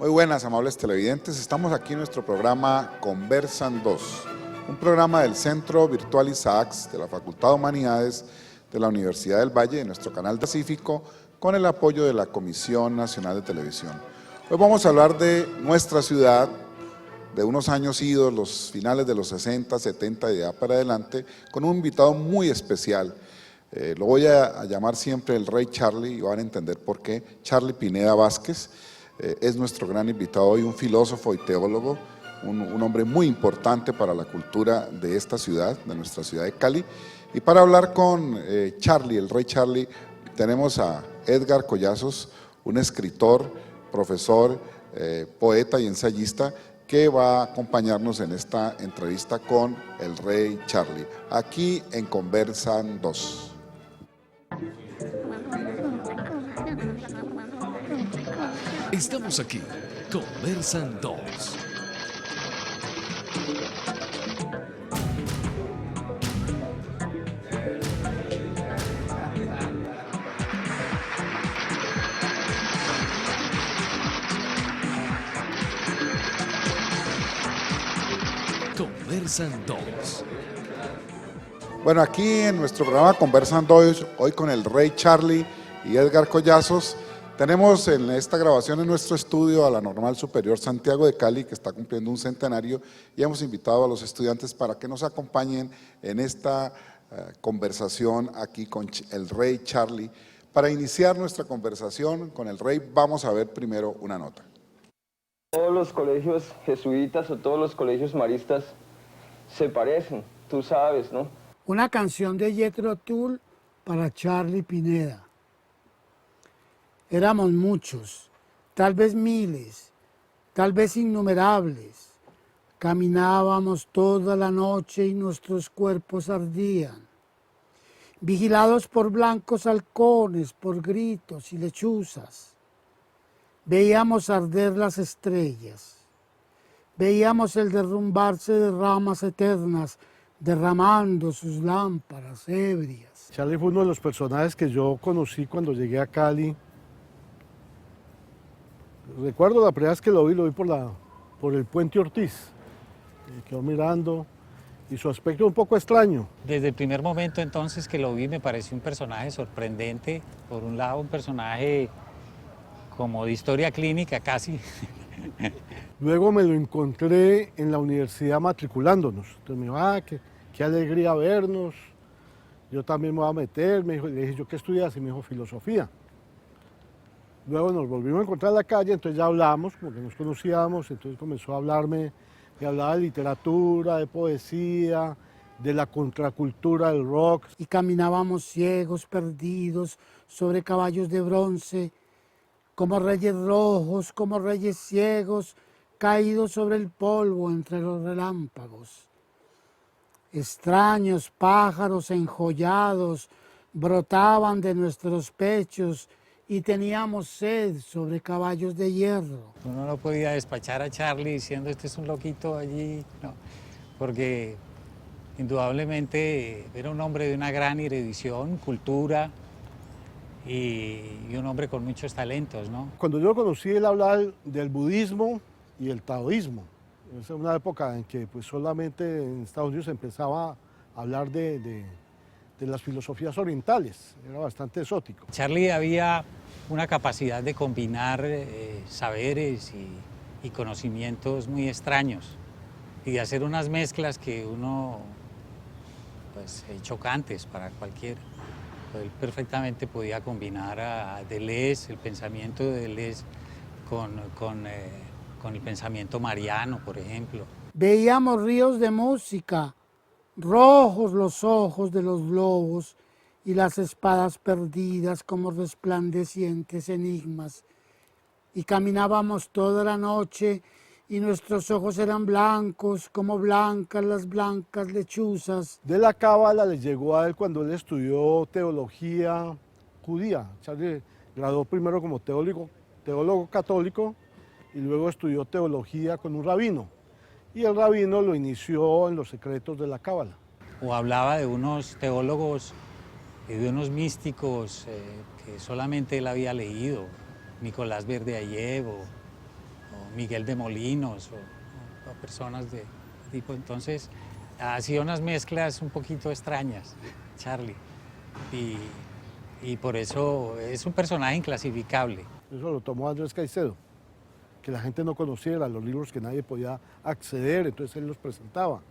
Muy buenas, amables televidentes. Estamos aquí en nuestro programa Conversan 2, un programa del Centro Virtual Isaacs de la Facultad de Humanidades de la Universidad del Valle, de nuestro canal Pacífico, con el apoyo de la Comisión Nacional de Televisión. Hoy vamos a hablar de nuestra ciudad, de unos años idos, los finales de los 60, 70 y de para adelante, con un invitado muy especial. Lo voy a llamar siempre el Rey Charlie y van a entender por qué. Charlie Pineda Vázquez es nuestro gran invitado hoy, un filósofo y teólogo, un hombre muy importante para la cultura de esta ciudad, de nuestra ciudad de Cali. Y para hablar con Charlie, el Rey Charlie, tenemos a Edgar Collazos, un escritor, profesor, poeta y ensayista, que va a acompañarnos en esta entrevista con el Rey Charlie, aquí en Conversan 2. Estamos aquí, Conversan 2. Conversan 2. Bueno, aquí en nuestro programa Conversan 2, hoy con el Rey Charlie y Edgar Collazos, tenemos en esta grabación en nuestro estudio a la Normal Superior Santiago de Cali, que está cumpliendo un centenario, y hemos invitado a los estudiantes para que nos acompañen en esta conversación aquí con el Rey Charlie. Para iniciar nuestra conversación con el Rey, vamos a ver primero una nota. Todos los colegios jesuitas o todos los colegios maristas se parecen, tú sabes, ¿no? Una canción de Jethro Tull para Charlie Pineda. Éramos muchos, tal vez miles, tal vez innumerables. Caminábamos toda la noche y nuestros cuerpos ardían. Vigilados por blancos halcones, por gritos y lechuzas. Veíamos arder las estrellas. Veíamos el derrumbarse de ramas eternas, derramando sus lámparas ebrias. Charlie fue uno de los personajes que yo conocí cuando llegué a Cali. Recuerdo la primera vez que lo vi por el Puente Ortiz. Me quedó mirando y su aspecto un poco extraño. Desde el primer momento entonces que lo vi me pareció un personaje sorprendente. Por un lado un personaje como de historia clínica casi. Luego me lo encontré en la universidad matriculándonos. Entonces me dijo, qué alegría vernos. Yo también me voy a meter. Le dije, ¿yo qué estudias? Y me dijo, filosofía. Luego nos volvimos a encontrar en la calle, entonces ya hablamos, como que nos conocíamos, entonces comenzó a hablarme, me hablaba de literatura, de poesía, de la contracultura del rock. Y caminábamos ciegos, perdidos, sobre caballos de bronce, como reyes rojos, como reyes ciegos, caídos sobre el polvo entre los relámpagos. Extraños pájaros enjollados brotaban de nuestros pechos y teníamos sed sobre caballos de hierro. Uno no podía despachar a Charlie diciendo este es un loquito allí, no, porque indudablemente era un hombre de una gran erudición, cultura y un hombre con muchos talentos, ¿no? Cuando yo lo conocí, él hablaba del budismo y el taoísmo. Es una época en que pues, solamente en Estados Unidos se empezaba a hablar de las filosofías orientales, era bastante exótico. Charlie había una capacidad de combinar saberes y conocimientos muy extraños y de hacer unas mezclas que uno, pues chocantes para cualquiera. Él perfectamente podía combinar a Deleuze, el pensamiento de Deleuze con el pensamiento mariano, por ejemplo. Veíamos ríos de música, rojos los ojos de los lobos y las espadas perdidas como resplandecientes enigmas. Y caminábamos toda la noche y nuestros ojos eran blancos como blancas las blancas lechuzas. De la cábala le llegó a él cuando él estudió teología judía. Charlie graduó primero como teólogo católico y luego estudió teología con un rabino. Y el rabino lo inició en los secretos de la cábala. O hablaba de unos teólogos y de unos místicos que solamente él había leído, Nicolás Verdiayev o Miguel de Molinos, o personas de tipo. Entonces, ha sido unas mezclas un poquito extrañas, Charlie, y por eso es un personaje inclasificable. Eso lo tomó Andrés Caicedo, que la gente no conociera los libros que nadie podía acceder, entonces él los presentaba,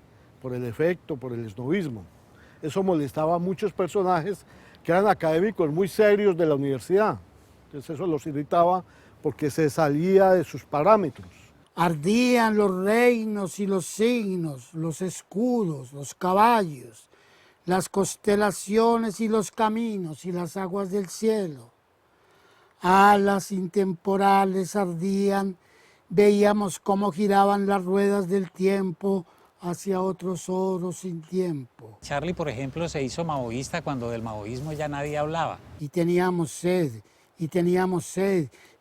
por el efecto, por el esnobismo. Eso molestaba a muchos personajes que eran académicos muy serios de la universidad, entonces eso los irritaba porque se salía de sus parámetros. Ardían los reinos y los signos, los escudos, los caballos, las constelaciones y los caminos y las aguas del cielo. Alas intemporales ardían, veíamos cómo giraban las ruedas del tiempo hacia otros oros sin tiempo. Charlie, por ejemplo, se hizo maoísta cuando del maoísmo ya nadie hablaba. Y teníamos sed,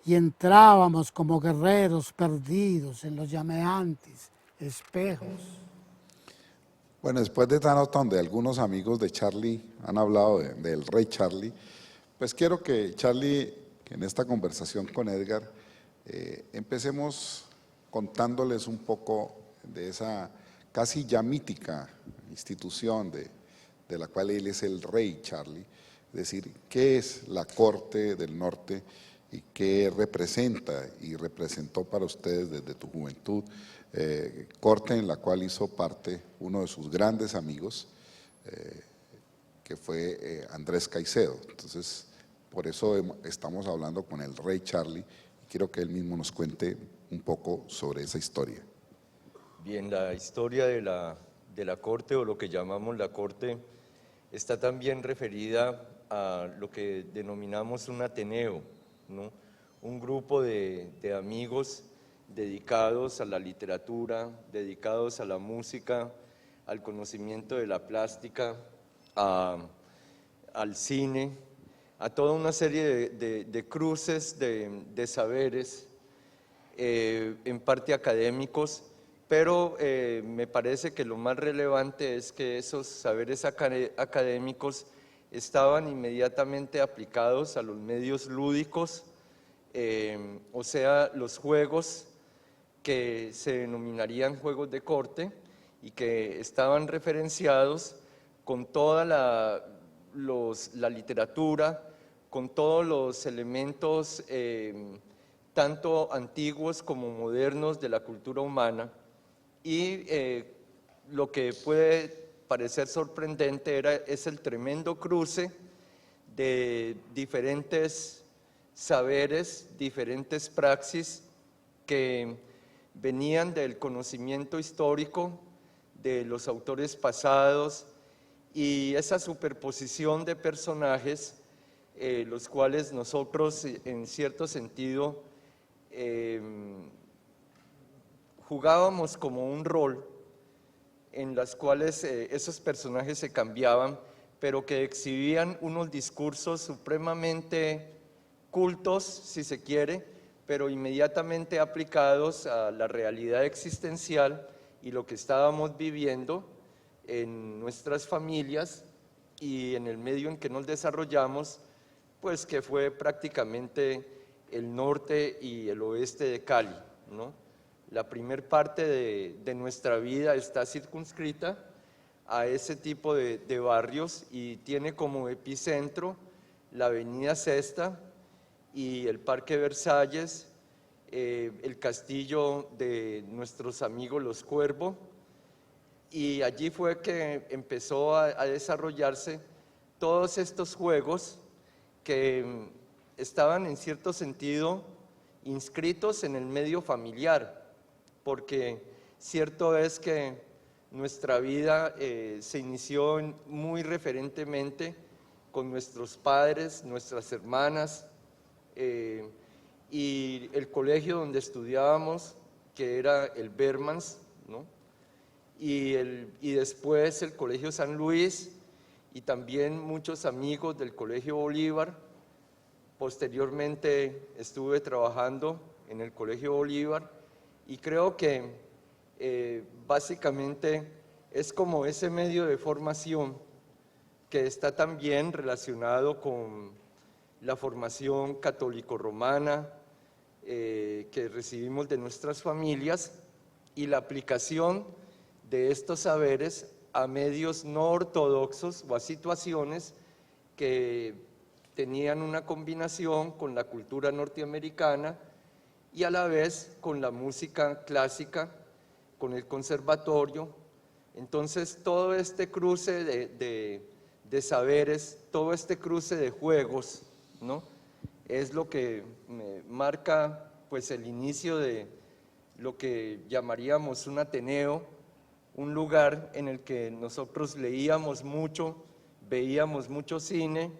y entrábamos como guerreros perdidos en los llameantes espejos. Bueno, después de esta nota donde algunos amigos de Charlie han hablado del rey Charlie, pues quiero que Charlie, que en esta conversación con Edgar, empecemos contándoles un poco de esa casi ya mítica institución de la cual él es el rey Charlie, es decir, qué es la Corte del Norte y qué representa y representó para ustedes desde tu juventud, corte en la cual hizo parte uno de sus grandes amigos, que fue Andrés Caicedo. Entonces, por eso estamos hablando con el rey Charlie y quiero que él mismo nos cuente un poco sobre esa historia. Bien, la historia de la corte, o lo que llamamos la corte, está también referida a lo que denominamos un ateneo, ¿no? Un grupo de amigos dedicados a la literatura, dedicados a la música, al conocimiento de la plástica, al cine, a toda una serie de cruces de saberes, en parte académicos, pero me parece que lo más relevante es que esos saberes académicos estaban inmediatamente aplicados a los medios lúdicos, o sea, los juegos que se denominarían juegos de corte y que estaban referenciados con toda la literatura, con todos los elementos tanto antiguos como modernos de la cultura humana, y lo que puede parecer sorprendente es el tremendo cruce de diferentes saberes, diferentes praxis que venían del conocimiento histórico de los autores pasados, y esa superposición de personajes, los cuales nosotros en cierto sentido jugábamos como un rol, en las cuales esos personajes se cambiaban, pero que exhibían unos discursos supremamente cultos, si se quiere, pero inmediatamente aplicados a la realidad existencial y lo que estábamos viviendo en nuestras familias y en el medio en que nos desarrollamos, pues que fue prácticamente el norte y el oeste de Cali, ¿no? La primer parte de nuestra vida está circunscrita a ese tipo de barrios y tiene como epicentro la Avenida Sexta y el Parque Versalles, el castillo de nuestros amigos los Cuervo, y allí fue que empezó a desarrollarse todos estos juegos que estaban en cierto sentido inscritos en el medio familiar, porque cierto es que nuestra vida se inició muy referentemente con nuestros padres, nuestras hermanas, y el colegio donde estudiábamos, que era el Bermans, ¿no? Y después el Colegio San Luis, y también muchos amigos del Colegio Bolívar. Posteriormente estuve trabajando en el Colegio Bolívar, y creo que básicamente es como ese medio de formación que está también relacionado con la formación católico-romana, que recibimos de nuestras familias y la aplicación de estos saberes a medios no ortodoxos o a situaciones que tenían una combinación con la cultura norteamericana y a la vez con la música clásica, con el conservatorio. Entonces todo este cruce de saberes, todo este cruce de juegos, ¿no?, es lo que marca pues el inicio de lo que llamaríamos un Ateneo, un lugar en el que nosotros leíamos mucho, veíamos mucho cine,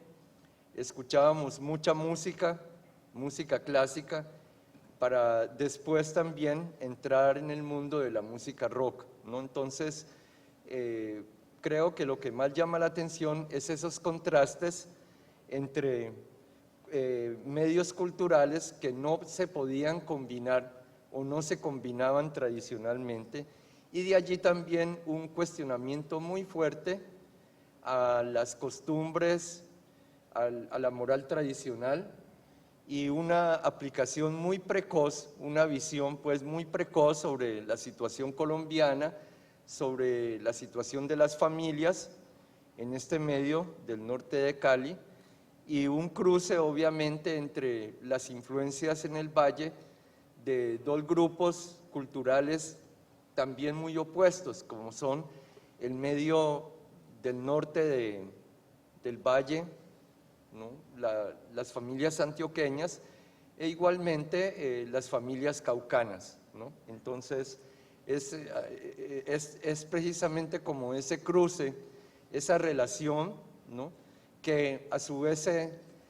escuchábamos mucha música, música clásica, para después también entrar en el mundo de la música rock, ¿no? Entonces, creo que lo que más llama la atención es esos contrastes entre medios culturales que no se podían combinar o no se combinaban tradicionalmente, y de allí también un cuestionamiento muy fuerte a las costumbres, a la moral tradicional, y una aplicación muy precoz, una visión pues muy precoz sobre la situación colombiana, sobre la situación de las familias en este medio del norte de Cali, y un cruce obviamente entre las influencias en el valle de dos grupos culturales también muy opuestos, como son el medio del norte del valle, ¿no?, las familias antioqueñas, e igualmente las familias caucanas, ¿no? Entonces es precisamente como ese cruce, esa relación, ¿no?, que a su vez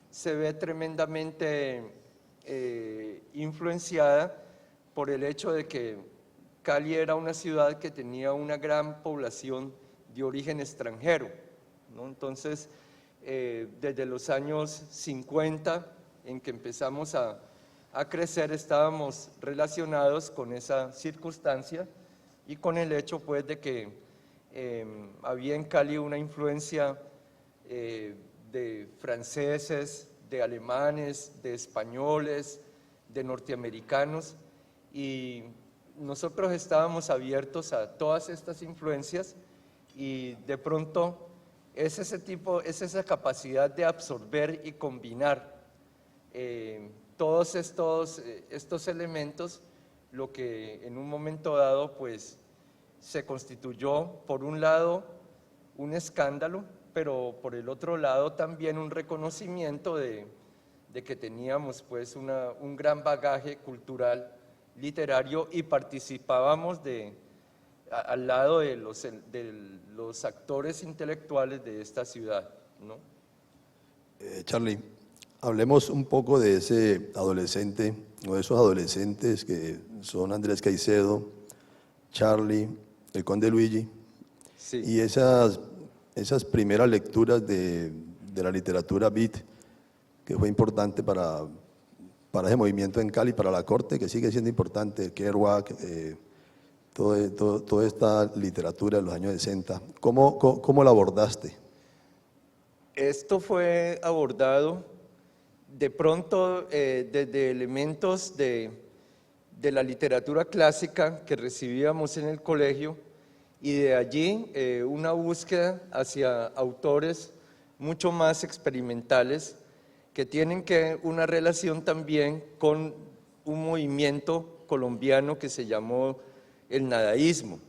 se ve tremendamente influenciada por el hecho de que Cali era una ciudad que tenía una gran población de origen extranjero, ¿no? Entonces, desde los años 50, en que empezamos a crecer, estábamos relacionados con esa circunstancia y con el hecho pues de que había en Cali una influencia de franceses, de alemanes, de españoles, de norteamericanos, y nosotros estábamos abiertos a todas estas influencias, y de pronto es esa capacidad de absorber y combinar todos estos elementos lo que en un momento dado pues se constituyó, por un lado, un escándalo, pero por el otro lado también un reconocimiento de que teníamos pues un gran bagaje cultural, literario, y participábamos al lado de los actores intelectuales de esta ciudad, ¿no? Charly, hablemos un poco de ese adolescente, o de esos adolescentes que son Andrés Caicedo, Charly, el Conde Luigi, Sí. y esas primeras lecturas de la literatura beat, que fue importante para ese movimiento en Cali, para la corte, que sigue siendo importante, Kerouac, toda esta literatura de los años 60. ¿Cómo la abordaste? Esto fue abordado de pronto desde elementos de la literatura clásica que recibíamos en el colegio, y de allí una búsqueda hacia autores mucho más experimentales que tienen una relación también con un movimiento colombiano que se llamó el nadaísmo.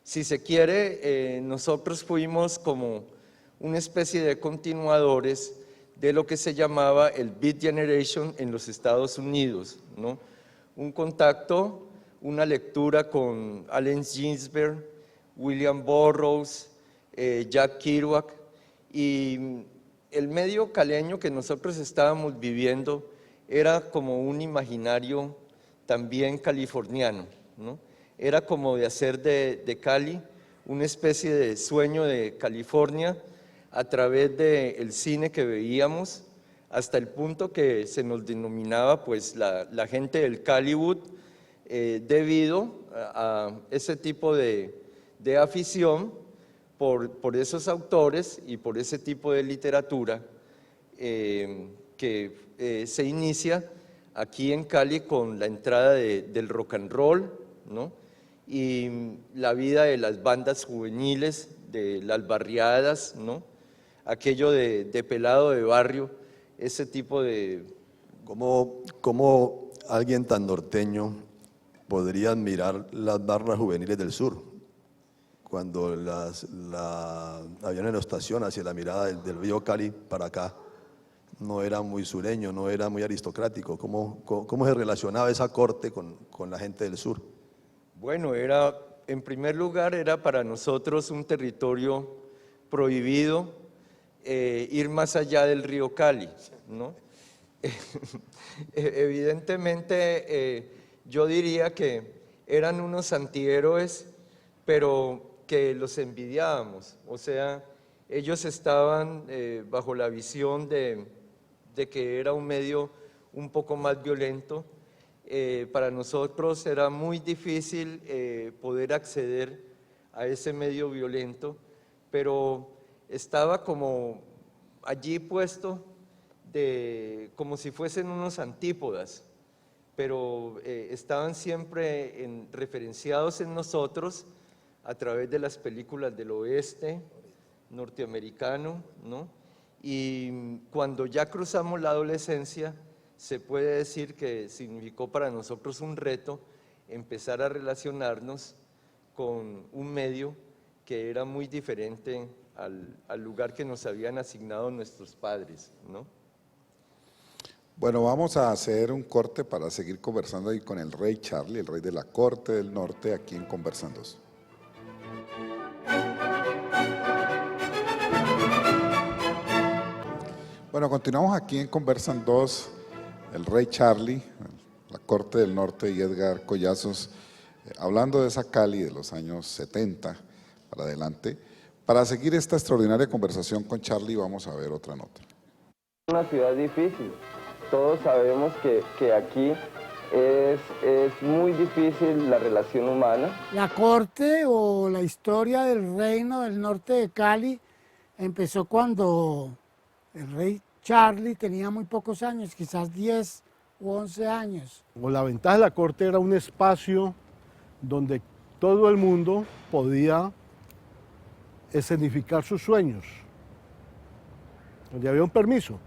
Si se quiere, nosotros fuimos como una especie de continuadores de lo que se llamaba el Beat Generation en los Estados Unidos, ¿no? Un contacto, una lectura con Allen Ginsberg, William Burroughs, Jack Kerouac, y el medio caleño que nosotros estábamos viviendo era como un imaginario también californiano, ¿no? Era como de hacer de Cali una especie de sueño de California a través del cine que veíamos, hasta el punto que se nos denominaba pues la gente del Caliwood, debido a ese tipo de afición por esos autores y por ese tipo de literatura que se inicia aquí en Cali con la entrada del rock and roll, ¿no? Y la vida de las bandas juveniles, de las barriadas, ¿no? Aquello de pelado de barrio, ese tipo de... ¿Cómo alguien tan norteño podría admirar las barras juveniles del sur? Cuando había una estación hacia la mirada del río Cali para acá, no era muy sureño, no era muy aristocrático. ¿Cómo se relacionaba esa corte con la gente del sur? Bueno, en primer lugar, era para nosotros un territorio prohibido ir más allá del río Cali, ¿no? Evidentemente, yo diría que eran unos antihéroes, pero que los envidiábamos. O sea, ellos estaban bajo la visión de que era un medio un poco más violento. Para nosotros era muy difícil poder acceder a ese medio violento, pero estaba como allí puesto como si fuesen unos antípodas, pero estaban siempre referenciados en nosotros a través de las películas del oeste norteamericano, ¿no? Y cuando ya cruzamos la adolescencia, se puede decir que significó para nosotros un reto empezar a relacionarnos con un medio que era muy diferente al lugar que nos habían asignado nuestros padres, ¿no? Bueno, vamos a hacer un corte para seguir conversando ahí con el rey Charlie, el rey de la corte del norte, aquí en Conversando. Bueno, continuamos aquí en Conversan 2, el rey Charlie, la corte del norte y Edgar Collazos, hablando de esa Cali de los años 70 para adelante. Para seguir esta extraordinaria conversación con Charlie vamos a ver otra nota. Una ciudad difícil, todos sabemos que aquí es muy difícil la relación humana. La corte o la historia del reino del norte de Cali empezó cuando el rey Charlie tenía muy pocos años, quizás 10 u 11 años. La ventaja de la corte era un espacio donde todo el mundo podía escenificar sus sueños, donde había un permiso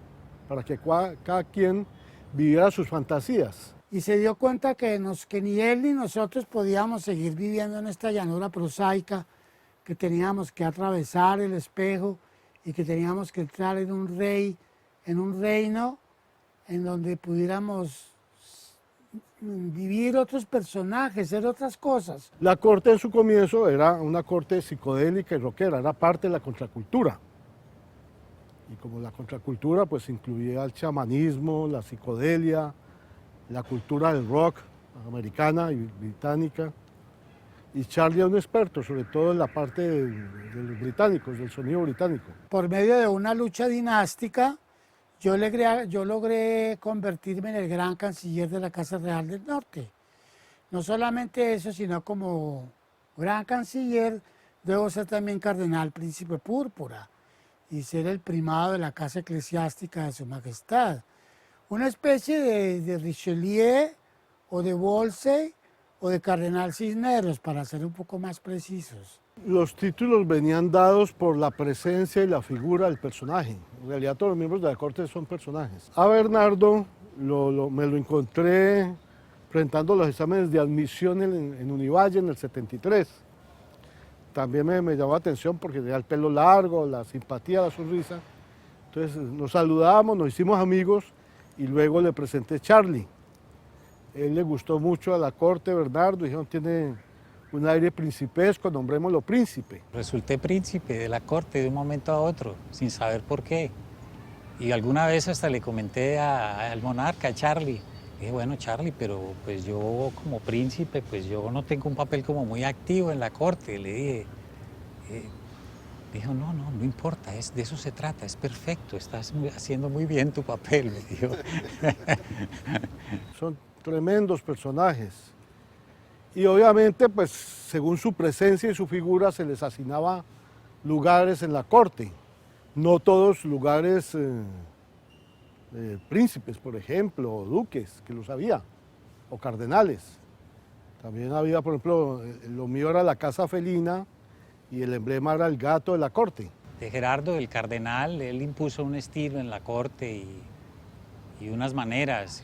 para que cada quien viviera sus fantasías. Y se dio cuenta que ni él ni nosotros podíamos seguir viviendo en esta llanura prosaica, que teníamos que atravesar el espejo y que teníamos que entrar en un reino en donde pudiéramos vivir otros personajes, ser otras cosas. La corte en su comienzo era una corte psicodélica y rockera, era parte de la contracultura. Y como la contracultura pues incluía el chamanismo, la psicodelia, la cultura del rock americana y británica. Y Charlie era un experto, sobre todo en la parte de los británicos, del sonido británico. Por medio de una lucha dinástica, yo logré convertirme en el gran canciller de la Casa Real del Norte. No solamente eso, sino como gran canciller, debo ser también cardenal príncipe púrpura y ser el primado de la Casa Eclesiástica de Su Majestad. Una especie de Richelieu o de Wolsey o de Cardenal Cisneros, para ser un poco más precisos. Los títulos venían dados por la presencia y la figura del personaje. En realidad todos los miembros de la corte son personajes. A Bernardo me lo encontré presentando los exámenes de admisión en Univalle en el 73. También me llamó la atención porque tenía el pelo largo, la simpatía, la sonrisa. Entonces nos saludamos, nos hicimos amigos y luego le presenté Charlie. Él le gustó mucho a la corte, Bernardo, dijeron tiene un aire principesco, nombrémoslo príncipe. Resulté príncipe de la corte de un momento a otro, sin saber por qué. Y alguna vez hasta le comenté al monarca, a Charlie. Dije, bueno, Charlie, pero pues yo como príncipe, pues yo no tengo un papel como muy activo en la corte. Le dije, dijo, no importa, de eso se trata, es perfecto, estás haciendo muy bien tu papel, me dijo. Son tremendos personajes. Y obviamente, pues, según su presencia y su figura, se les asignaba lugares en la corte. No todos lugares príncipes, por ejemplo, o duques, que los había, o cardenales. También había, por ejemplo, lo mío era la casa felina y el emblema era el gato de la corte. De Gerardo, el cardenal, él impuso un estilo en la corte y unas maneras,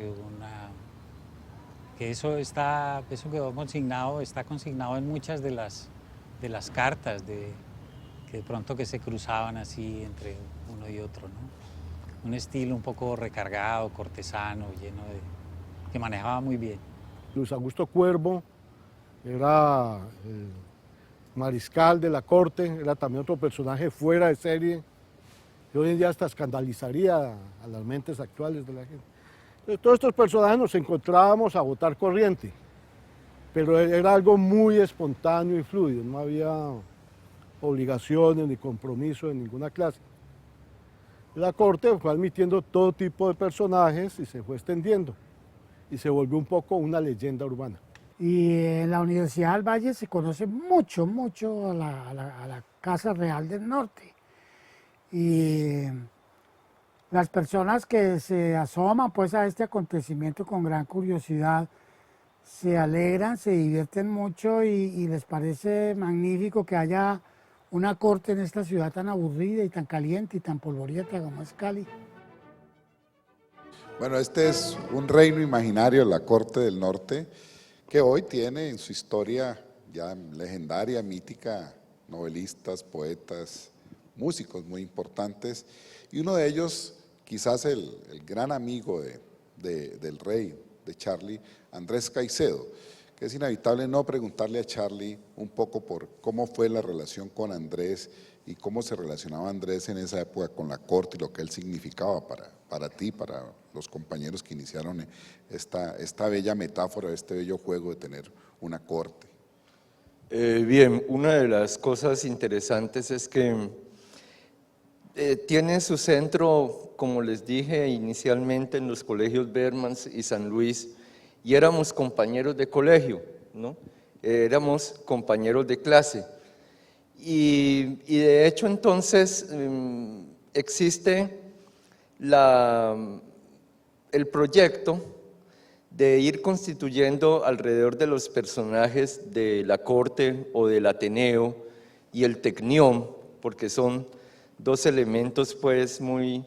que eso quedó consignado, está consignado en muchas de las cartas que de pronto que se cruzaban así entre uno y otro, ¿no? Un estilo un poco recargado, cortesano, que manejaba muy bien. Luis Augusto Cuervo era el mariscal de la corte, era también otro personaje fuera de serie, que hoy en día hasta escandalizaría a las mentes actuales de la gente. Entonces, todos estos personajes nos encontrábamos a votar corriente, pero era algo muy espontáneo y fluido, no había obligaciones ni compromisos de ninguna clase. La corte fue admitiendo todo tipo de personajes y se fue extendiendo y se volvió un poco una leyenda urbana. Y en la Universidad del Valle se conoce mucho a la Casa Real del Norte. Y las personas que se asoman pues a este acontecimiento con gran curiosidad se alegran, se divierten mucho y les parece magnífico que haya una corte en esta ciudad tan aburrida y tan caliente y tan polvorienta como es Cali. Bueno, este es un reino imaginario, la Corte del Norte, que hoy tiene en su historia ya legendaria, mítica, novelistas, poetas, músicos muy importantes, y uno de ellos, quizás el gran amigo del rey, de Charlie, Andrés Caicedo, que es inevitable no preguntarle a Charlie un poco por cómo fue la relación con Andrés y cómo se relacionaba Andrés en esa época con la corte y lo que él significaba para ti, para los compañeros que iniciaron esta bella metáfora, este bello juego de tener una corte. Bien, una de las cosas interesantes es que tiene su centro, como les dije inicialmente, en los colegios Bermans y San Luis, y éramos compañeros de colegio, ¿no? Éramos compañeros de clase. Y de hecho entonces existe el proyecto de ir constituyendo alrededor de los personajes de la corte o del Ateneo y el Tecnión, porque son dos elementos pues muy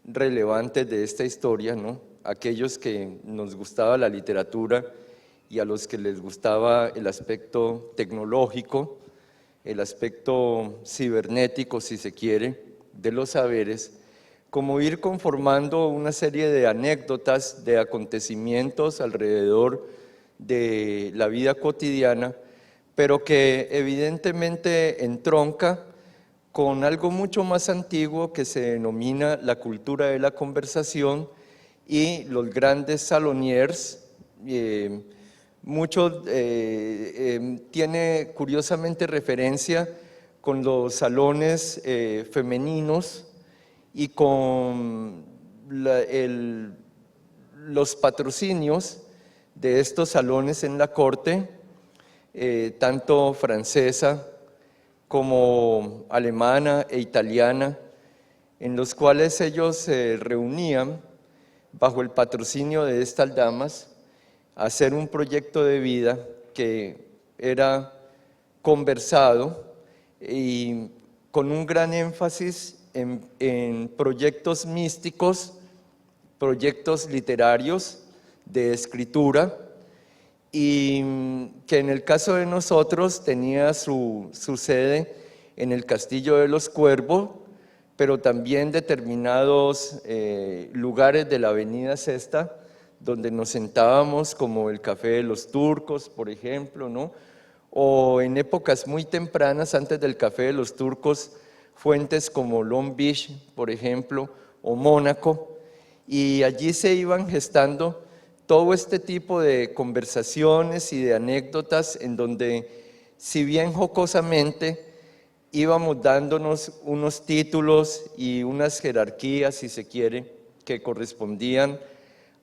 relevantes de esta historia, ¿no? Aquellos que nos gustaba la literatura y a los que les gustaba el aspecto tecnológico, el aspecto cibernético, si se quiere, de los saberes, como ir conformando una serie de anécdotas, de acontecimientos alrededor de la vida cotidiana, pero que evidentemente entronca con algo mucho más antiguo que se denomina la cultura de la conversación y los grandes saloniers. Tiene curiosamente referencia con los salones femeninos y con los patrocinios de estos salones en la corte, tanto francesa como alemana e italiana, en los cuales ellos se reunían bajo el patrocinio de estas damas a hacer un proyecto de vida que era conversado y con un gran énfasis en proyectos místicos, proyectos literarios de escritura, y que en el caso de nosotros tenía su sede en el Castillo de los Cuervos, pero también determinados lugares de la Avenida Sexta, donde nos sentábamos, como el Café de los Turcos, por ejemplo, ¿no? O en épocas muy tempranas, antes del Café de los Turcos, fuentes como Long Beach, por ejemplo, o Mónaco, y allí se iban gestando todo este tipo de conversaciones y de anécdotas en donde, si bien jocosamente, íbamos dándonos unos títulos y unas jerarquías, si se quiere, que correspondían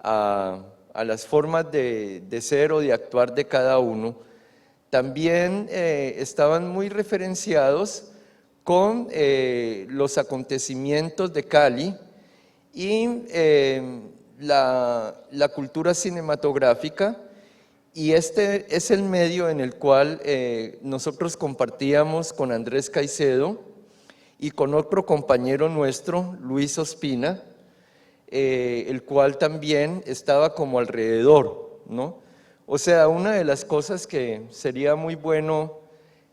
a las formas de ser o de actuar de cada uno. También estaban muy referenciados con los acontecimientos de Cali y la cultura cinematográfica, y este es el medio en el cual nosotros compartíamos con Andrés Caicedo y con otro compañero nuestro, Luis Ospina, el cual también estaba como alrededor, ¿no? O sea, una de las cosas que sería muy bueno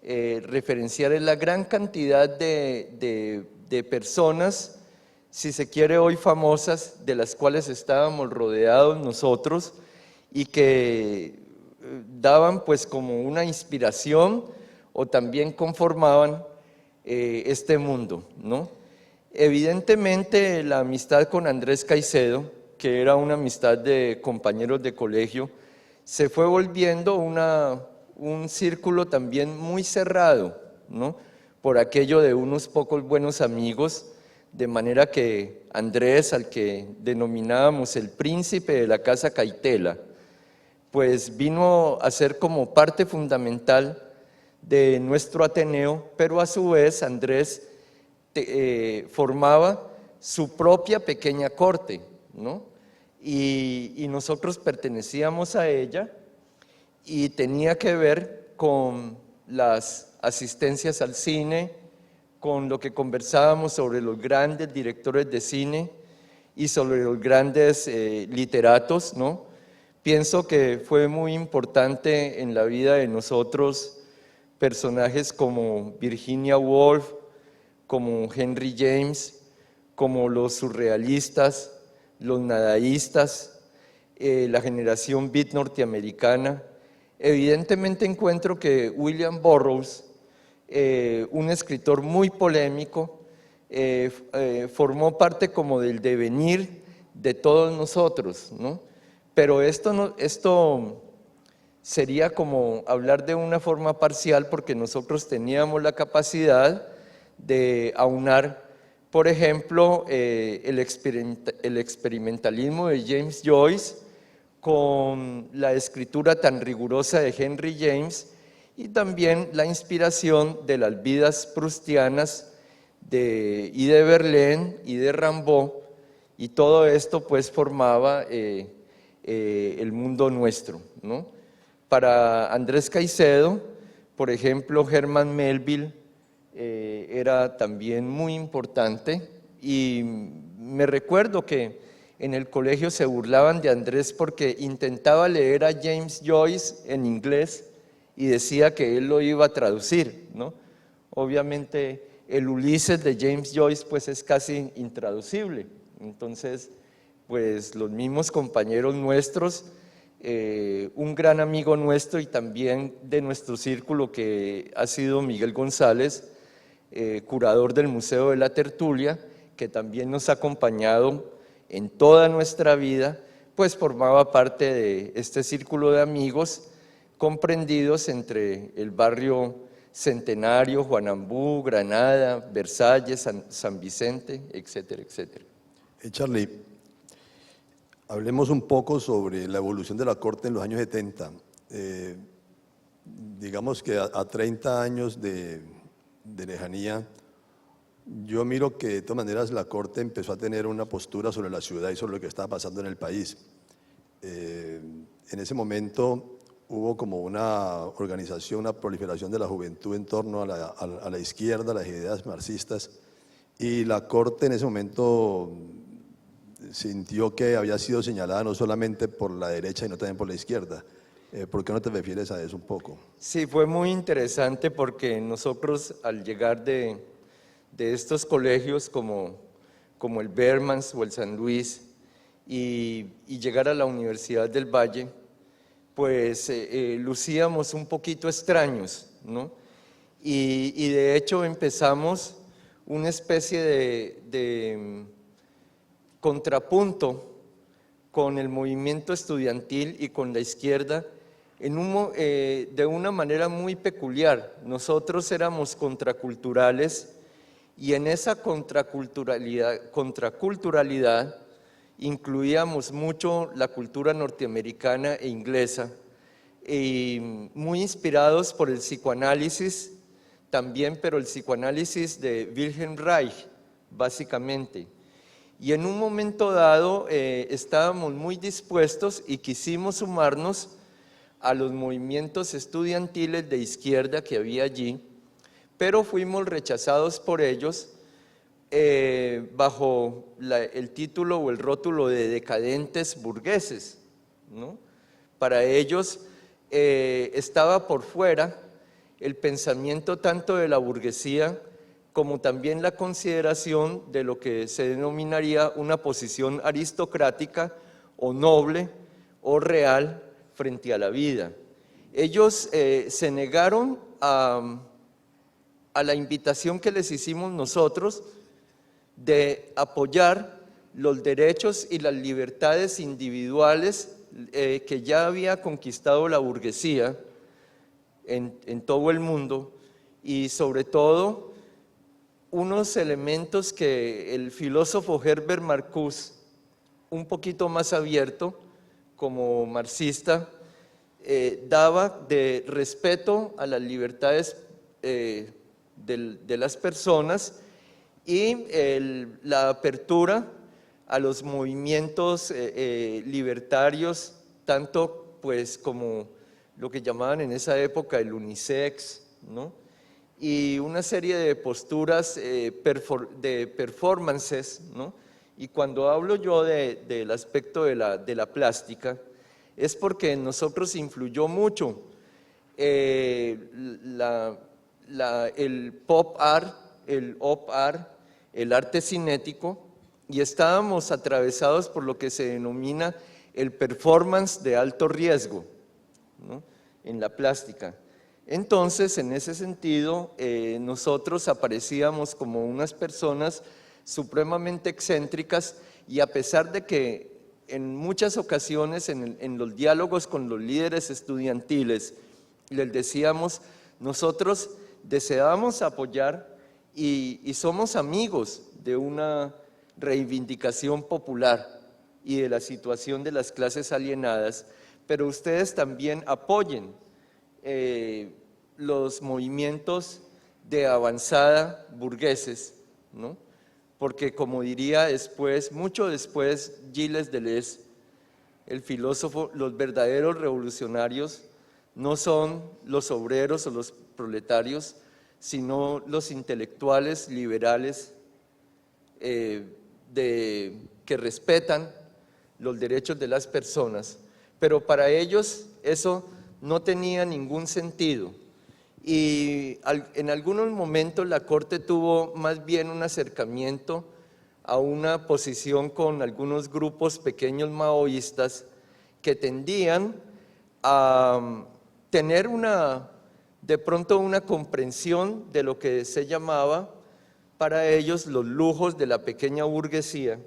referenciar es la gran cantidad de personas, si se quiere hoy famosas, de las cuales estábamos rodeados nosotros y que daban pues como una inspiración o también conformaban este mundo, ¿no? Evidentemente la amistad con Andrés Caicedo, que era una amistad de compañeros de colegio, se fue volviendo un círculo también muy cerrado, ¿no? Por aquello de unos pocos buenos amigos, de manera que Andrés, al que denominábamos el príncipe de la casa Caitela, pues vino a ser como parte fundamental de nuestro Ateneo, pero a su vez Andrés formaba su propia pequeña corte, ¿no? Y nosotros pertenecíamos a ella y tenía que ver con las asistencias al cine, con lo que conversábamos sobre los grandes directores de cine y sobre los grandes literatos, ¿no? Pienso que fue muy importante en la vida de nosotros personajes como Virginia Woolf, como Henry James, como los surrealistas, los nadaístas, la generación beat norteamericana. Evidentemente encuentro que William Burroughs, un escritor muy polémico, formó parte como del devenir de todos nosotros, ¿no? Pero esto sería como hablar de una forma parcial, porque nosotros teníamos la capacidad de aunar, por ejemplo, el experimentalismo de James Joyce con la escritura tan rigurosa de Henry James y también la inspiración de las vidas proustianas y de Verlaine y de Rimbaud, y todo esto pues formaba el mundo nuestro, ¿no? Para Andrés Caicedo, por ejemplo, Herman Melville era también muy importante, y me recuerdo que en el colegio se burlaban de Andrés porque intentaba leer a James Joyce en inglés y decía que él lo iba a traducir, ¿no? Obviamente el Ulises de James Joyce pues es casi intraducible, entonces pues los mismos compañeros nuestros, un gran amigo nuestro y también de nuestro círculo que ha sido Miguel González, curador del Museo de la Tertulia, que también nos ha acompañado en toda nuestra vida, pues formaba parte de este círculo de amigos comprendidos entre el barrio Centenario, Juanambú, Granada, Versalles, San Vicente, etcétera, etcétera. Charlie, hablemos un poco sobre la evolución de la Corte en los años 70. Digamos que a 30 años de lejanía, yo miro que de todas maneras la Corte empezó a tener una postura sobre la ciudad y sobre lo que estaba pasando en el país. En ese momento hubo como una organización, una proliferación de la juventud en torno a la izquierda, a las ideas marxistas, y la Corte en ese momento sintió que había sido señalada no solamente por la derecha, sino también por la izquierda. ¿Por qué no te refieres a eso un poco? Sí, fue muy interesante porque nosotros al llegar de estos colegios como el Bermans o el San Luis y llegar a la Universidad del Valle, pues lucíamos un poquito extraños, ¿no? Y de hecho empezamos una especie de contrapunto con el movimiento estudiantil y con la izquierda de una manera muy peculiar. Nosotros éramos contraculturales y en esa contraculturalidad incluíamos mucho la cultura norteamericana e inglesa, y muy inspirados por el psicoanálisis también, pero el psicoanálisis de Wilhelm Reich, básicamente. Y en un momento dado estábamos muy dispuestos y quisimos sumarnos a los movimientos estudiantiles de izquierda que había allí, pero fuimos rechazados por ellos bajo el título o el rótulo de decadentes burgueses, ¿no? Para ellos estaba por fuera el pensamiento tanto de la burguesía como también la consideración de lo que se denominaría una posición aristocrática o noble o real frente a la vida. Ellos se negaron a la invitación que les hicimos nosotros de apoyar los derechos y las libertades individuales que ya había conquistado la burguesía en todo el mundo, y sobre todo unos elementos que el filósofo Herbert Marcuse, un poquito más abierto como marxista, daba de respeto a las libertades de las personas y la apertura a los movimientos libertarios, tanto pues como lo que llamaban en esa época el unisex, ¿no? Y una serie de posturas de performances, ¿no? Y cuando hablo yo del aspecto de la plástica, es porque en nosotros influyó mucho el pop art, el op art, el arte cinético, y estábamos atravesados por lo que se denomina el performance de alto riesgo, ¿no? En la plástica. Entonces, en ese sentido, nosotros aparecíamos como unas personas supremamente excéntricas, y a pesar de que en muchas ocasiones en los diálogos con los líderes estudiantiles les decíamos, nosotros deseamos apoyar y somos amigos de una reivindicación popular y de la situación de las clases alienadas, pero ustedes también apoyen los movimientos de avanzada burgueses, ¿no? Porque como diría después, mucho después, Gilles Deleuze, el filósofo, los verdaderos revolucionarios no son los obreros o los proletarios, sino los intelectuales liberales que respetan los derechos de las personas. Pero para ellos eso no tenía ningún sentido, y en algunos momentos la Corte tuvo más bien un acercamiento a una posición con algunos grupos pequeños maoístas que tendían a tener de pronto una comprensión de lo que se llamaba para ellos los lujos de la pequeña burguesía,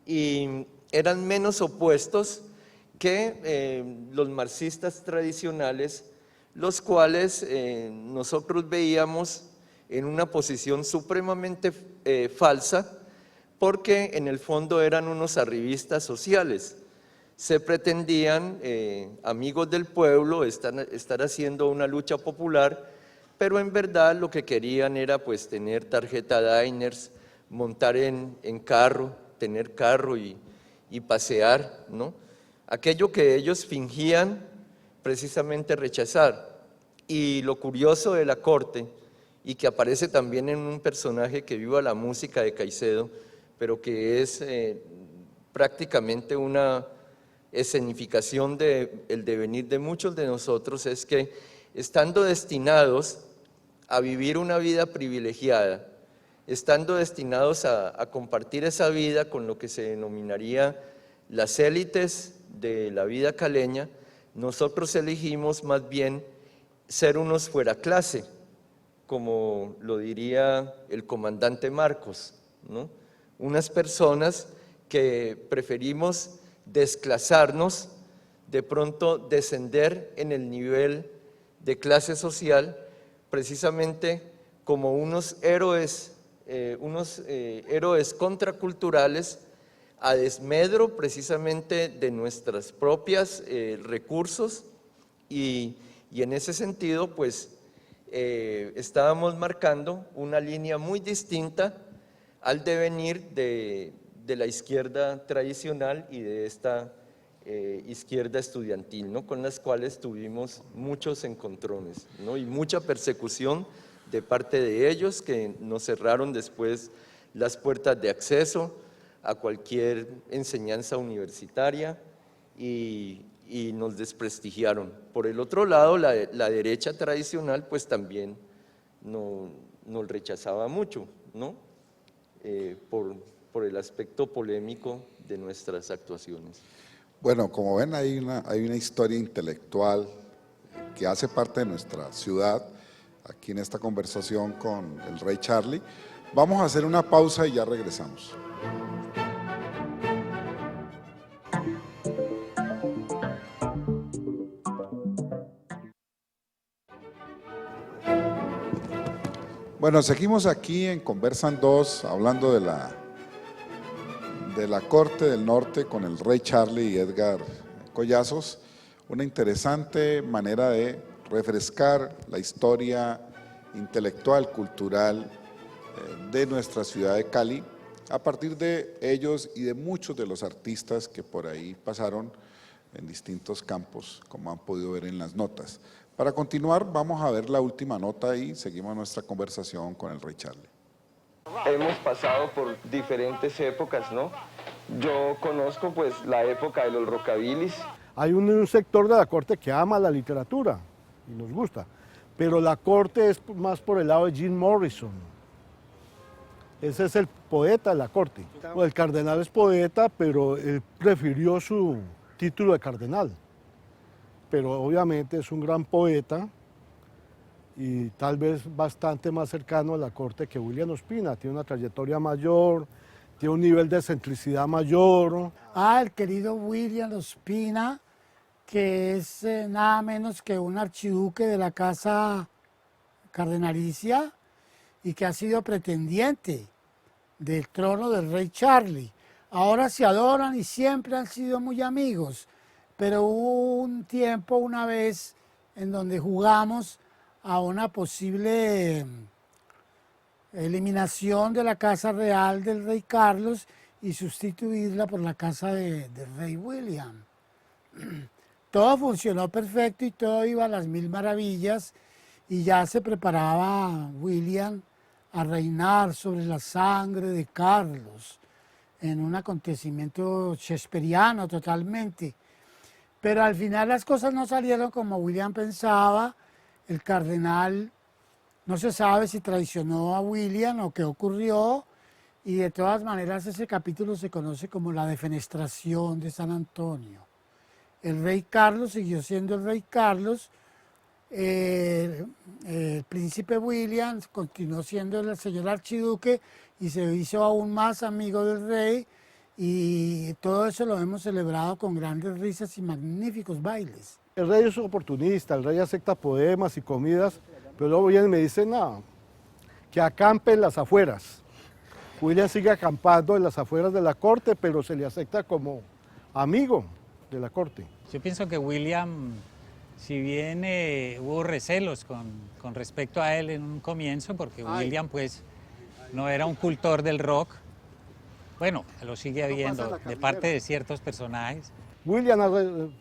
y eran menos opuestos que los marxistas tradicionales, los cuales nosotros veíamos en una posición supremamente falsa, porque en el fondo eran unos arribistas sociales. Se pretendían amigos del pueblo, estar haciendo una lucha popular, pero en verdad lo que querían era pues tener tarjeta Diners, montar en carro, tener carro y pasear, ¿no? Aquello que ellos fingían precisamente rechazar. Y lo curioso de la Corte, y que aparece también en un personaje que viva la música de Caicedo, pero que es prácticamente una escenificación del devenir de muchos de nosotros, es que estando destinados a vivir una vida privilegiada, estando destinados a compartir esa vida con lo que se denominaría las élites de la vida caleña, nosotros elegimos más bien ser unos fuera clase, como lo diría el comandante Marcos, ¿no? Unas personas que preferimos desclasarnos, de pronto descender en el nivel de clase social, precisamente como unos héroes contraculturales, a desmedro precisamente de nuestros propios recursos, y en ese sentido pues estábamos marcando una línea muy distinta al devenir de de la izquierda tradicional y de esta izquierda estudiantil, ¿no? Con las cuales tuvimos muchos encontrones, ¿no? Y mucha persecución de parte de ellos, que nos cerraron después las puertas de acceso a cualquier enseñanza universitaria y nos desprestigiaron. Por el otro lado, la derecha tradicional pues también nos rechazaba mucho, ¿no? Por el aspecto polémico de nuestras actuaciones. Bueno, como ven, hay una historia intelectual que hace parte de nuestra ciudad, aquí en esta conversación con el Rey Charlie. Vamos a hacer una pausa y ya regresamos. Bueno, seguimos aquí en Conversan 2, hablando de la Corte del Norte con el Rey Charlie y Edgar Collazos. Una interesante manera de refrescar la historia intelectual, cultural de nuestra ciudad de Cali, a partir de ellos y de muchos de los artistas que por ahí pasaron en distintos campos, como han podido ver en las notas. Para continuar, vamos a ver la última nota y seguimos nuestra conversación con el Rey Charlie. Hemos pasado por diferentes épocas, ¿no? Yo conozco pues la época de los rockabilis. Hay un sector de la corte que ama la literatura y nos gusta, pero la corte es más por el lado de Jim Morrison. Ese es el poeta de la corte. Bueno, el cardenal es poeta, pero él prefirió su título de cardenal. Pero obviamente es un gran poeta y tal vez bastante más cercano a la corte que William Ospina. Tiene una trayectoria mayor, tiene un nivel de excentricidad mayor. El querido William Ospina, que es nada menos que un archiduque de la casa cardenalicia y que ha sido pretendiente del trono del Rey Charlie. Ahora se adoran y siempre han sido muy amigos, pero hubo un tiempo, una vez, en donde jugamos a una posible eliminación de la casa real del Rey Carlos y sustituirla por la casa del Rey William. Todo funcionó perfecto y todo iba a las mil maravillas y ya se preparaba William a reinar sobre la sangre de Carlos en un acontecimiento shakespeariano totalmente. Pero al final las cosas no salieron como William pensaba. El cardenal no se sabe si traicionó a William o qué ocurrió, y de todas maneras ese capítulo se conoce como la defenestración de San Antonio. El Rey Carlos siguió siendo el Rey Carlos, el príncipe William continuó siendo el señor archiduque y se hizo aún más amigo del rey, y todo eso lo hemos celebrado con grandes risas y magníficos bailes. El rey es oportunista, el rey acepta poemas y comidas, pero luego viene y me dice, no, que acampe en las afueras. William sigue acampando en las afueras de la corte, pero se le acepta como amigo de la corte. Yo pienso que William, si bien hubo recelos con respecto a él en un comienzo, porque William pues no era un cultor del rock, bueno, lo sigue habiendo de parte de ciertos personajes. William ha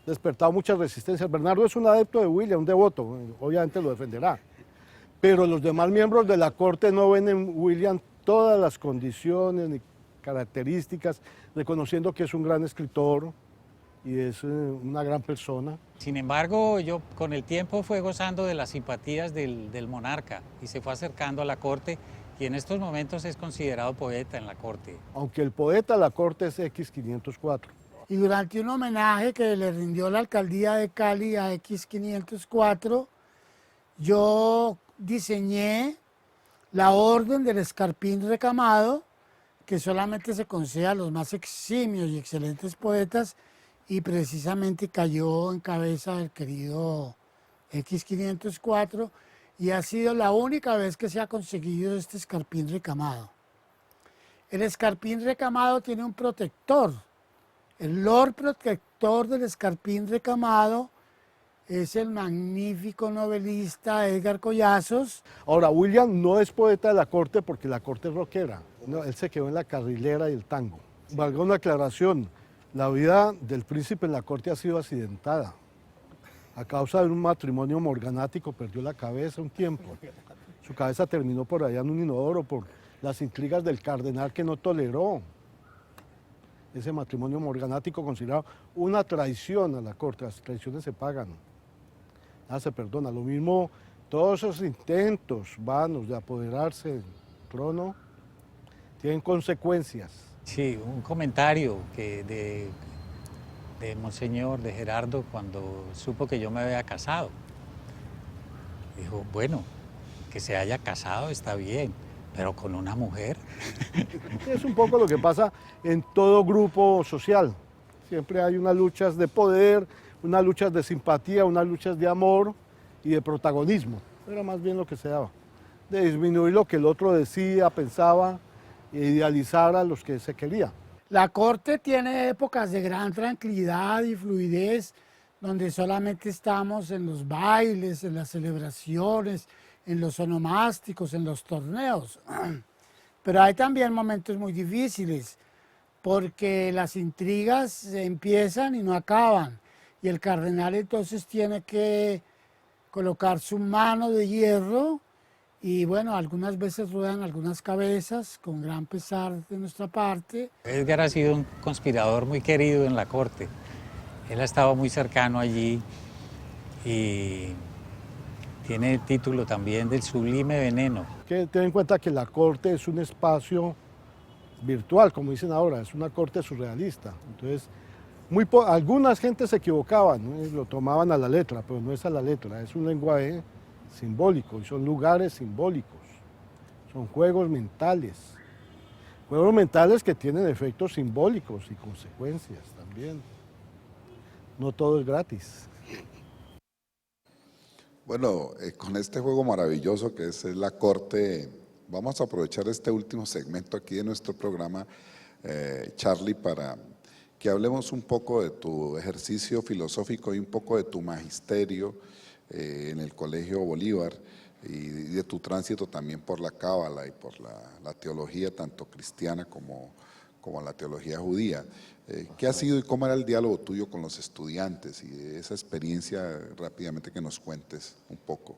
despertado muchas resistencias. Bernardo es un adepto de William, un devoto, obviamente lo defenderá. Pero los demás miembros de la corte no ven en William todas las condiciones ni características, reconociendo que es un gran escritor y es una gran persona. Sin embargo, yo con el tiempo fue gozando de las simpatías del monarca y se fue acercando a la corte, y en estos momentos es considerado poeta en la corte. Aunque el poeta de la corte es X504. Y durante un homenaje que le rindió la alcaldía de Cali a X504, yo diseñé la orden del escarpín recamado, que solamente se concede a los más eximios y excelentes poetas, y precisamente cayó en cabeza del querido X504, y ha sido la única vez que se ha conseguido este escarpín recamado. El escarpín recamado tiene un protector. El Lord Protector del escarpín recamado es el magnífico novelista Edgar Collazos. Ahora, William no es poeta de la corte porque la corte es rockera. No, él se quedó en la carrilera y el tango. valga una aclaración, la vida del príncipe en la corte ha sido accidentada. A causa de un matrimonio morganático perdió la cabeza un tiempo. Su cabeza terminó por allá en un inodoro por las intrigas del cardenal que no toleró ese matrimonio morganático, considerado una traición a la corte. Las traiciones se pagan, nada se perdona. Lo mismo, todos esos intentos vanos de apoderarse del trono tienen consecuencias. Sí, un comentario de Monseñor, de Gerardo, cuando supo que yo me había casado. Dijo, bueno, que se haya casado está bien, pero con una mujer. Es un poco lo que pasa en todo grupo social. Siempre hay unas luchas de poder, unas luchas de simpatía, unas luchas de amor y de protagonismo. Era más bien lo que se daba. De disminuir lo que el otro decía, pensaba, e idealizar a los que se quería. La corte tiene épocas de gran tranquilidad y fluidez, donde solamente estamos en los bailes, en las celebraciones, en los onomásticos, en los torneos. Pero hay también momentos muy difíciles, porque las intrigas empiezan y no acaban. Y el cardenal entonces tiene que colocar su mano de hierro y bueno, algunas veces ruedan algunas cabezas con gran pesar de nuestra parte. Edgar ha sido un conspirador muy querido en la corte. Él ha estado muy cercano allí y tiene el título también del sublime veneno. Que ten en cuenta que la corte es un espacio virtual, como dicen ahora, es una corte surrealista. Entonces, algunas gentes se equivocaban, ¿no? Lo tomaban a la letra, pero no es a la letra, es un lenguaje simbólico y son lugares simbólicos, son juegos mentales que tienen efectos simbólicos y consecuencias también. No todo es gratis. Bueno, con este juego maravilloso que es la corte, vamos a aprovechar este último segmento aquí de nuestro programa, Charlie, para que hablemos un poco de tu ejercicio filosófico y un poco de tu magisterio en el Colegio Bolívar y de tu tránsito también por la cábala y por la teología tanto cristiana como la teología judía. ¿Qué ha sido y cómo era el diálogo tuyo con los estudiantes y de esa experiencia rápidamente que nos cuentes un poco?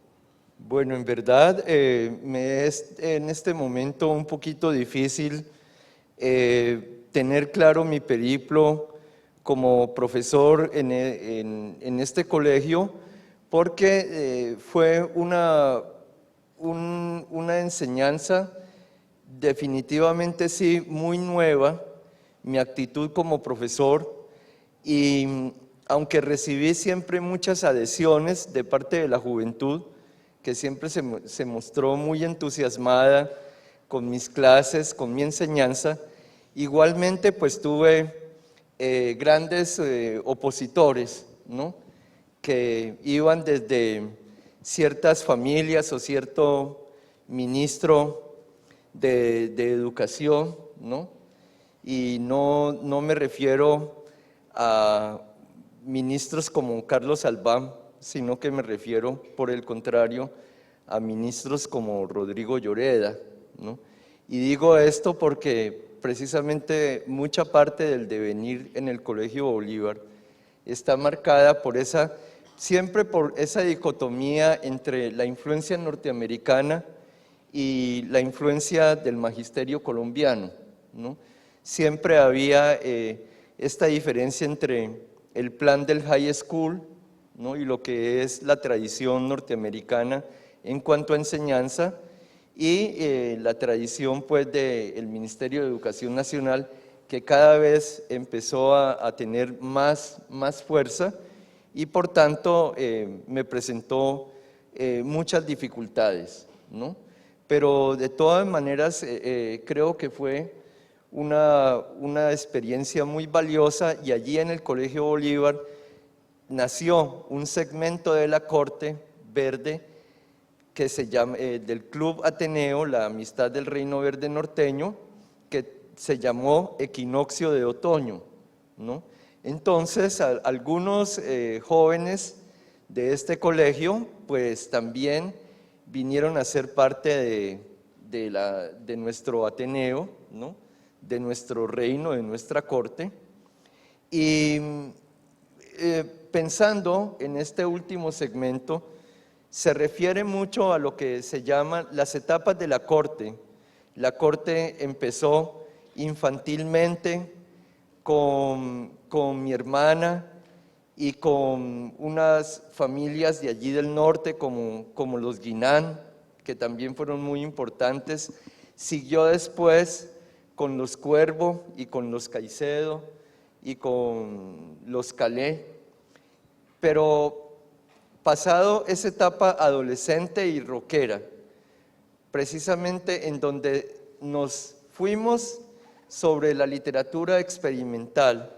Bueno, en verdad me es en este momento un poquito difícil tener claro mi periplo como profesor en este colegio, porque fue una enseñanza definitivamente sí muy nueva, mi actitud como profesor, y aunque recibí siempre muchas adhesiones de parte de la juventud, que siempre se mostró muy entusiasmada con mis clases, con mi enseñanza, igualmente pues tuve grandes opositores, ¿no?, que iban desde ciertas familias o cierto ministro de educación, ¿no? Y no me refiero a ministros como Carlos Albán, sino que me refiero, por el contrario, a ministros como Rodrigo Lloreda, ¿no? Y digo esto porque precisamente mucha parte del devenir en el Colegio Bolívar está marcada por siempre por esa dicotomía entre la influencia norteamericana y la influencia del magisterio colombiano, ¿no? Siempre había esta diferencia entre el plan del high school, ¿no?, y lo que es la tradición norteamericana en cuanto a enseñanza, y la tradición pues del Ministerio de Educación Nacional, que cada vez empezó a tener más fuerza y por tanto me presentó muchas dificultades, ¿no? Pero de todas maneras creo que fue una experiencia muy valiosa, y allí en el Colegio Bolívar nació un segmento de la Corte Verde que se llama del Club Ateneo, la Amistad del Reino Verde Norteño, que se llamó Equinoccio de Otoño, ¿no? Entonces algunos jóvenes de este colegio pues también vinieron a ser parte de nuestro Ateneo, ¿no?, de nuestro reino, de nuestra corte. Y pensando en este último segmento, se refiere mucho a lo que se llama las etapas de la corte. La corte empezó infantilmente con mi hermana y con unas familias de allí del norte como los Guinán, que también fueron muy importantes. Siguió después con los Cuervo y con los Caicedo y con los Calé, pero pasado esa etapa adolescente y rockera, precisamente en donde nos fuimos sobre la literatura experimental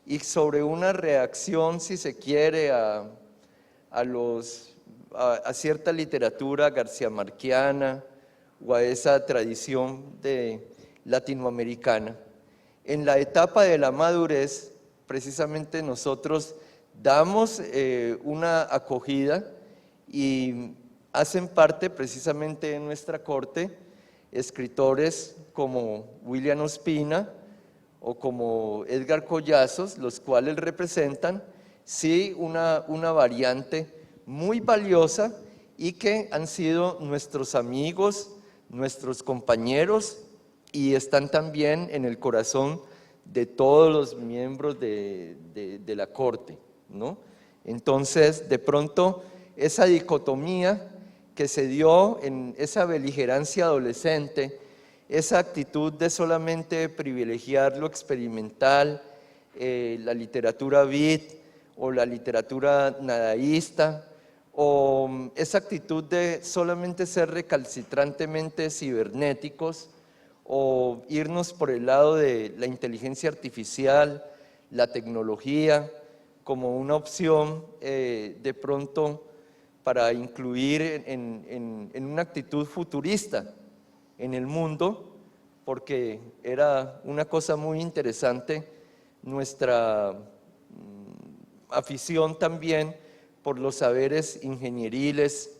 y sobre una reacción, si se quiere, a cierta literatura garciamarquiana o a esa tradición latinoamericana. En la etapa de la madurez, precisamente nosotros damos una acogida y hacen parte precisamente de nuestra corte escritores como William Ospina o como Edgar Collazos, los cuales representan sí una variante muy valiosa y que han sido nuestros amigos, nuestros compañeros y están también en el corazón de todos los miembros de la corte, ¿no? Entonces, de pronto, esa dicotomía que se dio en esa beligerancia adolescente, esa actitud de solamente privilegiar lo experimental, la literatura beat o la literatura nadaísta, o esa actitud de solamente ser recalcitrantemente cibernéticos, o irnos por el lado de la inteligencia artificial, la tecnología, como una opción de pronto para incluir en una actitud futurista en el mundo, porque era una cosa muy interesante nuestra afición también por los saberes ingenieriles,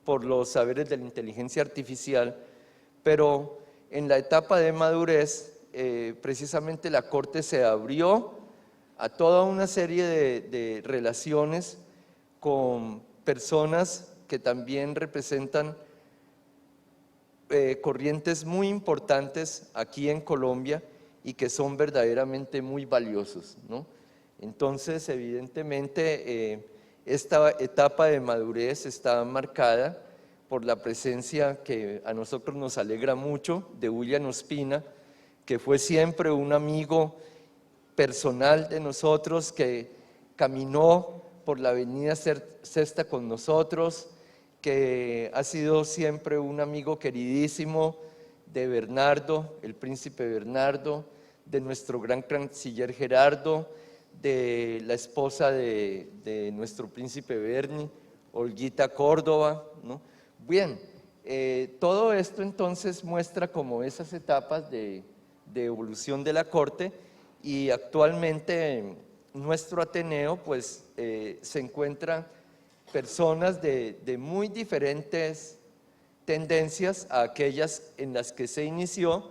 por los saberes de la inteligencia artificial, pero en la etapa de madurez, precisamente la corte se abrió a toda una serie de relaciones con personas que también representan corrientes muy importantes aquí en Colombia y que son verdaderamente muy valiosos, ¿no? Entonces, evidentemente, esta etapa de madurez está marcada por la presencia que a nosotros nos alegra mucho de William Ospina, que fue siempre un amigo personal de nosotros, que caminó por la avenida Sexta con nosotros, que ha sido siempre un amigo queridísimo de Bernardo, el príncipe Bernardo, de nuestro gran canciller Gerardo, de la esposa de nuestro príncipe Berni, Olguita Córdoba, ¿no? Bien, todo esto entonces muestra como esas etapas de evolución de la corte, y actualmente nuestro Ateneo pues se encuentra personas de muy diferentes tendencias a aquellas en las que se inició.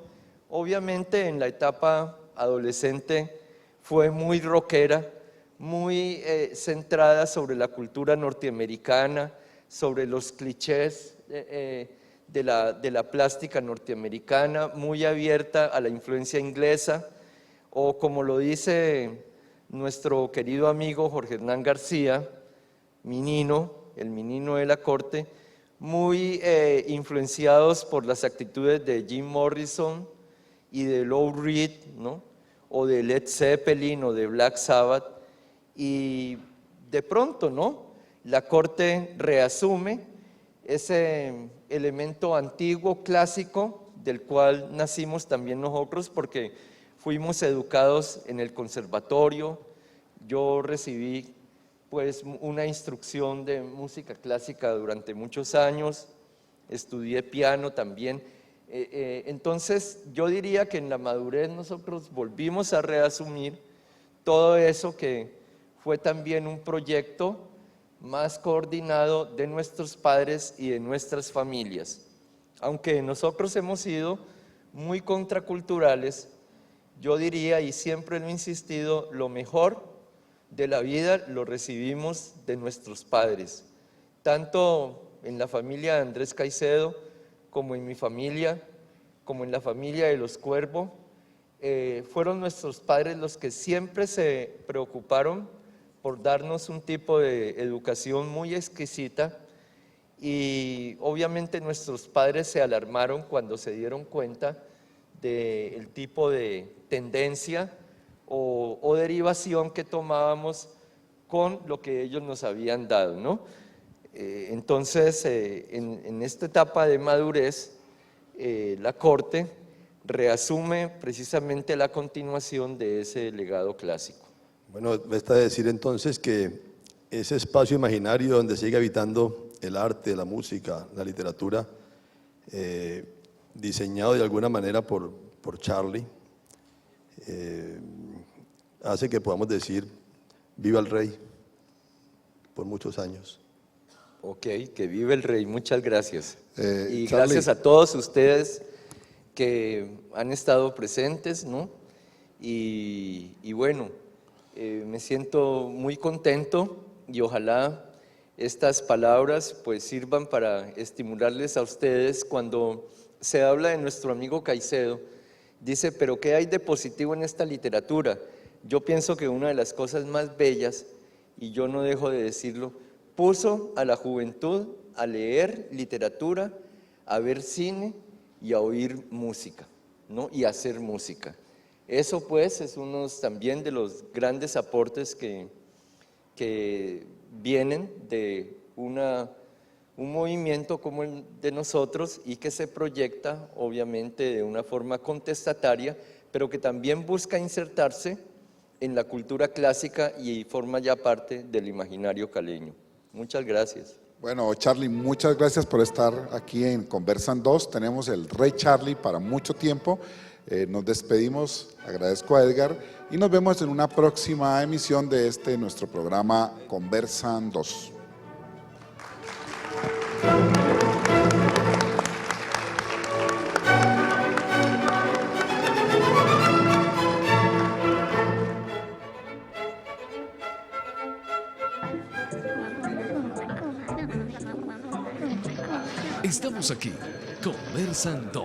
Obviamente en la etapa adolescente fue muy rockera, muy centrada sobre la cultura norteamericana, sobre los clichés de la plástica norteamericana, muy abierta a la influencia inglesa, o como lo dice nuestro querido amigo Jorge Hernán García, Minino, el Minino de la corte, muy influenciados por las actitudes de Jim Morrison y de Lou Reed, ¿no? O de Led Zeppelin o de Black Sabbath, y de pronto, ¿no?, la corte reasume ese elemento antiguo, clásico, del cual nacimos también nosotros, porque fuimos educados en el conservatorio. Yo recibí pues una instrucción de música clásica durante muchos años, estudié piano también. Entonces yo diría que en la madurez nosotros volvimos a reasumir todo eso que fue también un proyecto más coordinado de nuestros padres y de nuestras familias. Aunque nosotros hemos sido muy contraculturales, yo diría, y siempre lo he insistido, lo mejor de la vida lo recibimos de nuestros padres, tanto en la familia de Andrés Caicedo, como en mi familia, como en la familia de los Cuervo. Fueron nuestros padres los que siempre se preocuparon por darnos un tipo de educación muy exquisita, y obviamente nuestros padres se alarmaron cuando se dieron cuenta del tipo de tendencia o derivación que tomábamos con lo que ellos nos habían dado, ¿no? Entonces, en esta etapa de madurez, la Corte reasume precisamente la continuación de ese legado clásico. Bueno, basta decir entonces que ese espacio imaginario donde sigue habitando el arte, la música, la literatura, diseñado de alguna manera por Charly, hace que podamos decir viva el rey por muchos años. Ok, que vive el rey, muchas gracias. Y Charly, gracias a todos ustedes que han estado presentes, ¿no? Y bueno, me siento muy contento y ojalá estas palabras pues sirvan para estimularles a ustedes. Cuando se habla de nuestro amigo Caicedo, dice, pero ¿qué hay de positivo en esta literatura? Yo pienso que una de las cosas más bellas, y yo no dejo de decirlo, puso a la juventud a leer literatura, a ver cine y a oír música, ¿no? Y a hacer música. Eso pues es uno también de los grandes aportes que vienen de un movimiento como el de nosotros y que se proyecta obviamente de una forma contestataria, pero que también busca insertarse en la cultura clásica y forma ya parte del imaginario caleño. Muchas gracias. Bueno, Charly, muchas gracias por estar aquí en Conversan 2. Tenemos el Rey Charly para mucho tiempo. Nos despedimos, agradezco a Edgar y nos vemos en una próxima emisión de nuestro programa Conversan 2. Estamos aquí, Conversan 2.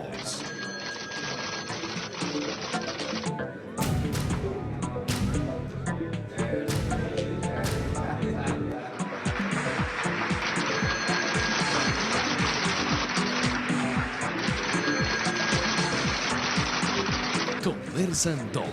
Conversan 2.